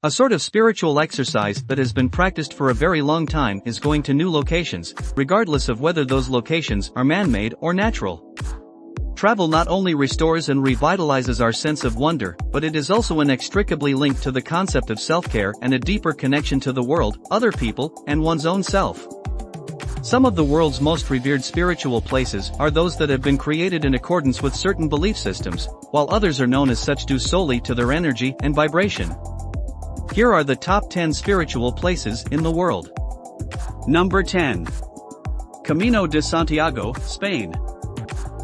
A sort of spiritual exercise that has been practiced for a very long time is going to new locations, regardless of whether those locations are man-made or natural. Travel not only restores and revitalizes our sense of wonder, but it is also inextricably linked to the concept of self-care and a deeper connection to the world, other people, and one's own self. Some of the world's most revered spiritual places are those that have been created in accordance with certain belief systems, while others are known as such due solely to their energy and vibration. Here are the top 10 spiritual places in the world. Number 10. Camino de Santiago, Spain.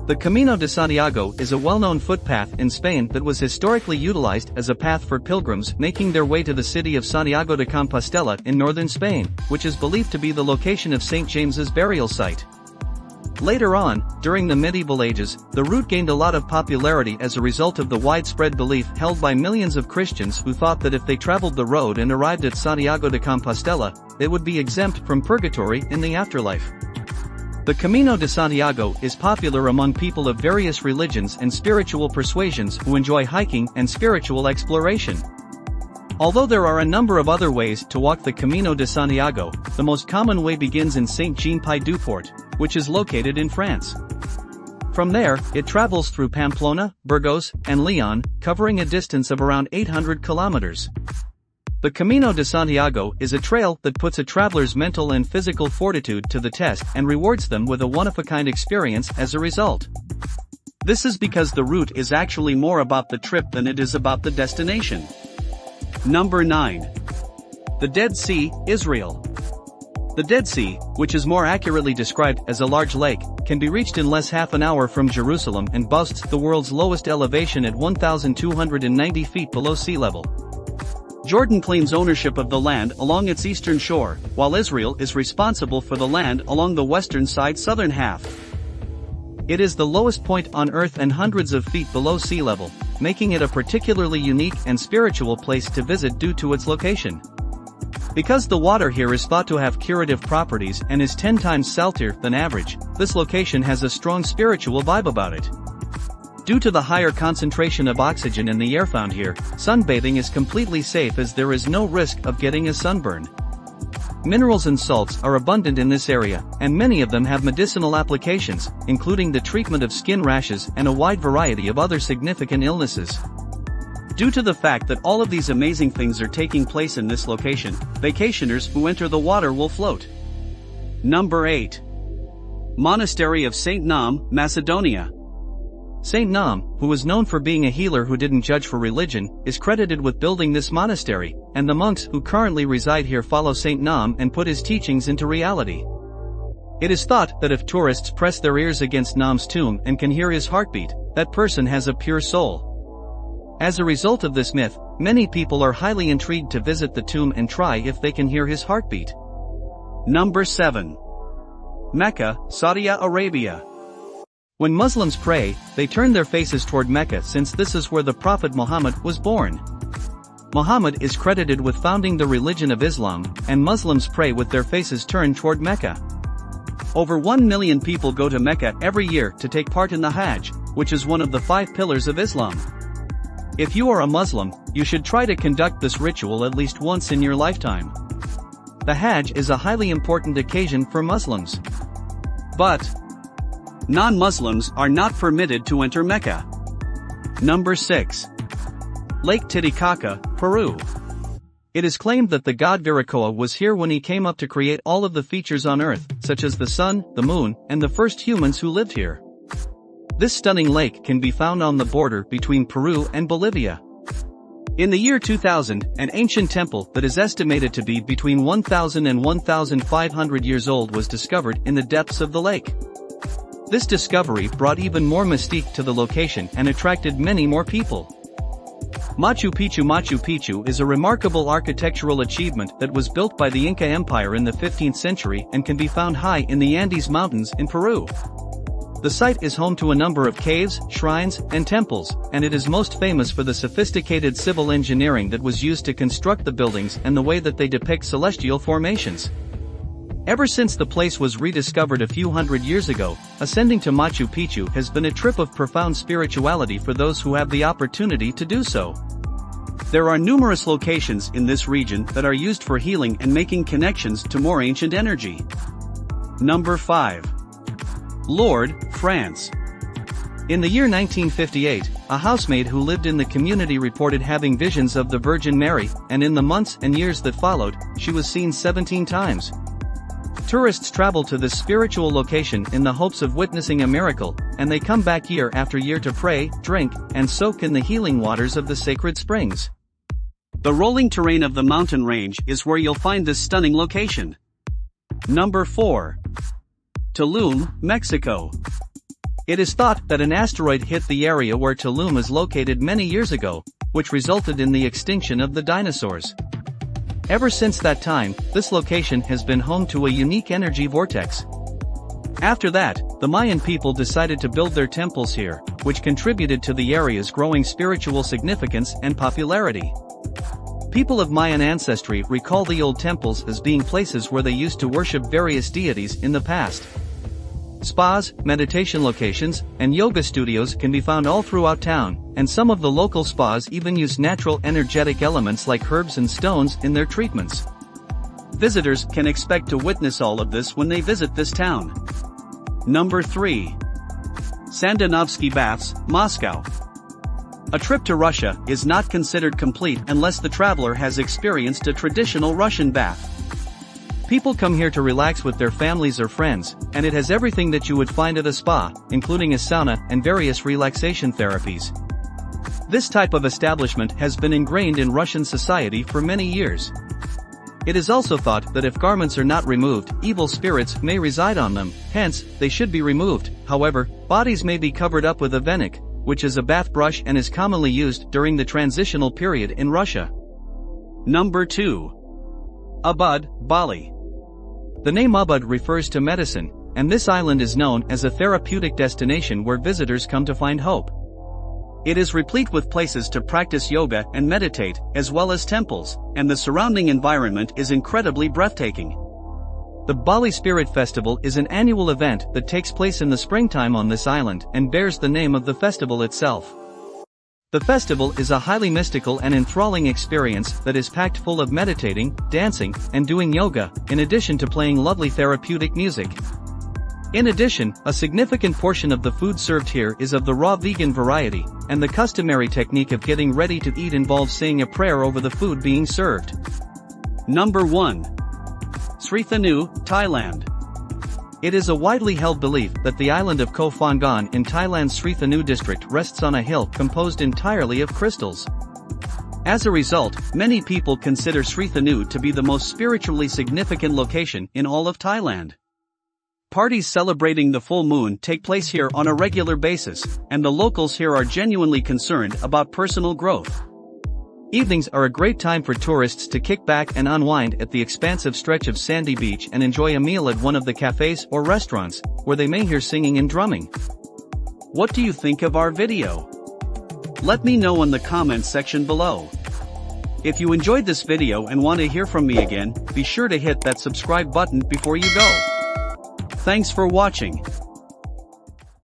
The Camino de Santiago is a well-known footpath in Spain that was historically utilized as a path for pilgrims making their way to the city of Santiago de Compostela in northern Spain, which is believed to be the location of St. James's burial site. Later on, during the medieval ages, the route gained a lot of popularity as a result of the widespread belief held by millions of Christians who thought that if they traveled the road and arrived at Santiago de Compostela, they would be exempt from purgatory in the afterlife. The Camino de Santiago is popular among people of various religions and spiritual persuasions who enjoy hiking and spiritual exploration. Although there are a number of other ways to walk the Camino de Santiago, the most common way begins in Saint-Jean-Pied-du-Fort, which is located in France. From there, it travels through Pamplona, Burgos, and Leon, covering a distance of around 800 kilometers. The Camino de Santiago is a trail that puts a traveler's mental and physical fortitude to the test and rewards them with a one-of-a-kind experience as a result. This is because the route is actually more about the trip than it is about the destination. Number 9. The Dead Sea, Israel. The Dead Sea, which is more accurately described as a large lake, can be reached in less half an hour from Jerusalem and boasts the world's lowest elevation at 1,290 feet below sea level. Jordan claims ownership of the land along its eastern shore, while Israel is responsible for the land along the western side's southern half. It is the lowest point on Earth and hundreds of feet below sea level, making it a particularly unique and spiritual place to visit due to its location. Because the water here is thought to have curative properties and is 10 times saltier than average, this location has a strong spiritual vibe about it. Due to the higher concentration of oxygen in the air found here, sunbathing is completely safe as there is no risk of getting a sunburn. Minerals and salts are abundant in this area, and many of them have medicinal applications, including the treatment of skin rashes and a wide variety of other significant illnesses. Due to the fact that all of these amazing things are taking place in this location, vacationers who enter the water will float. Number 8. Monastery of St. Nam, Macedonia. St. Nam, who was known for being a healer who didn't judge for religion, is credited with building this monastery, and the monks who currently reside here follow St. Nam and put his teachings into reality. It is thought that if tourists press their ears against Nam's tomb and can hear his heartbeat, that person has a pure soul. As a result of this myth, many people are highly intrigued to visit the tomb and try if they can hear his heartbeat. Number 7. Mecca, Saudi Arabia. When Muslims pray, they turn their faces toward Mecca since this is where the Prophet Muhammad was born. Muhammad is credited with founding the religion of Islam, and Muslims pray with their faces turned toward Mecca. Over 1 million people go to Mecca every year to take part in the Hajj, which is one of the 5 pillars of Islam. If you are a Muslim, you should try to conduct this ritual at least once in your lifetime. The Hajj is a highly important occasion for Muslims. But non-Muslims are not permitted to enter Mecca. Number 6. Lake Titicaca, Peru. It is claimed that the god Viracoa was here when he came up to create all of the features on Earth, such as the sun, the moon, and the first humans who lived here. This stunning lake can be found on the border between Peru and Bolivia. In the year 2000, an ancient temple that is estimated to be between 1,000 and 1,500 years old was discovered in the depths of the lake. This discovery brought even more mystique to the location and attracted many more people. Machu Picchu is a remarkable architectural achievement that was built by the Inca Empire in the 15th century and can be found high in the Andes Mountains in Peru. The site is home to a number of caves, shrines, and temples, and it is most famous for the sophisticated civil engineering that was used to construct the buildings and the way that they depict celestial formations. Ever since the place was rediscovered a few hundred years ago, ascending to Machu Picchu has been a trip of profound spirituality for those who have the opportunity to do so. There are numerous locations in this region that are used for healing and making connections to more ancient energy. Number 5. Lourdes, France. In the year 1958, a housemaid who lived in the community reported having visions of the Virgin Mary, and in the months and years that followed, she was seen 17 times. Tourists travel to this spiritual location in the hopes of witnessing a miracle, and they come back year after year to pray, drink, and soak in the healing waters of the sacred springs. The rolling terrain of the mountain range is where you'll find this stunning location. Number 4. Tulum, Mexico. It is thought that an asteroid hit the area where Tulum is located many years ago, which resulted in the extinction of the dinosaurs. Ever since that time, this location has been home to a unique energy vortex. After that, the Mayan people decided to build their temples here, which contributed to the area's growing spiritual significance and popularity. People of Mayan ancestry recall the old temples as being places where they used to worship various deities in the past. Spas, meditation locations, and yoga studios can be found all throughout town, and some of the local spas even use natural energetic elements like herbs and stones in their treatments. Visitors can expect to witness all of this when they visit this town. Number 3. Sandanovsky Baths, Moscow. A trip to Russia is not considered complete unless the traveler has experienced a traditional Russian bath. People come here to relax with their families or friends, and it has everything that you would find at a spa, including a sauna and various relaxation therapies. This type of establishment has been ingrained in Russian society for many years. It is also thought that if garments are not removed, evil spirits may reside on them, hence, they should be removed. However, bodies may be covered up with a venik, which is a bath brush and is commonly used during the transitional period in Russia. Number 2. Ubud Bali. The name Ubud refers to medicine, and this island is known as a therapeutic destination where visitors come to find hope. It is replete with places to practice yoga and meditate, as well as temples, and the surrounding environment is incredibly breathtaking. The Bali Spirit Festival is an annual event that takes place in the springtime on this island and bears the name of the festival itself. The festival is a highly mystical and enthralling experience that is packed full of meditating, dancing, and doing yoga, in addition to playing lovely therapeutic music. In addition, a significant portion of the food served here is of the raw vegan variety, and the customary technique of getting ready to eat involves saying a prayer over the food being served. Number 1. Srithanu, Thailand. It is a widely held belief that the island of Koh Phangan in Thailand's Srithanu district rests on a hill composed entirely of crystals. As a result, many people consider Srithanu to be the most spiritually significant location in all of Thailand. Parties celebrating the full moon take place here on a regular basis, and the locals here are genuinely concerned about personal growth. Evenings are a great time for tourists to kick back and unwind at the expansive stretch of sandy beach and enjoy a meal at one of the cafes or restaurants, where they may hear singing and drumming. What do you think of our video? Let me know in the comments section below. If you enjoyed this video and want to hear from me again, be sure to hit that subscribe button before you go. Thanks for watching.